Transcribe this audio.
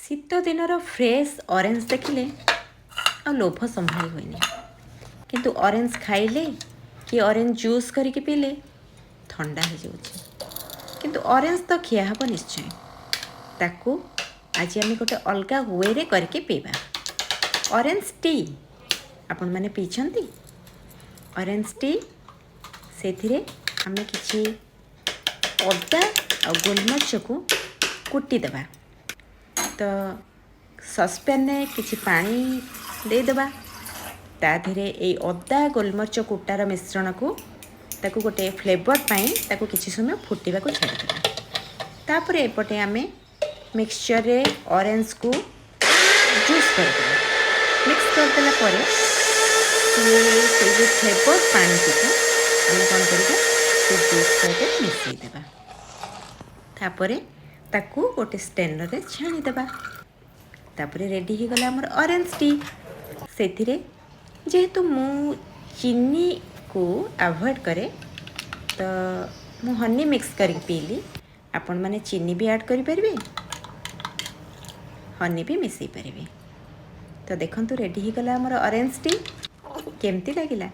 शीत दिनर fresh orange देखिले आ लोभ संभाली हुए किंतु ऑरेंज खाइले कि ऑरेंज जूस करके पीले ठंडा हो जाऊँ किंतु ऑरेंज तो खिया हम निश्चय ताकू आज आम गोटे अलग वे करके पीवा ऑरेंज टी आपण मैंने पीछन्ति ऑरेंज टी से आम कि अदा और गोलमरीच को कुटी देवा तो ससपैन में किसी पानी देदेबा ता धीरे ये अदा गोलमरीच कुटार मिश्रण को ताकू गोटे फ्लेवर पाई ताकू किसी समय फुटवा को छाड़देबा तापर एपटे आम मिक्सचर रे ऑरेंज को जूस करदेबा मिक्स करदेला परे से जो फ्लेवर पानी टिका आम कौन करवा से जूस करके मिसईदेबा तापर ताकू गोटे स्टेनर रे छाणीदेबा तापर रेडी हो गला हमर ऑरेंज टी से जेहेतु मु चीनी को अवॉइड करे तो मु हनी मिक्स करके पीली आपण माने चीनी भी ऐड करि परिबे हनी भी मिसई परिबे तो देखंतु रेडी हो गला हमर ऑरेंज टी केमती लागिला।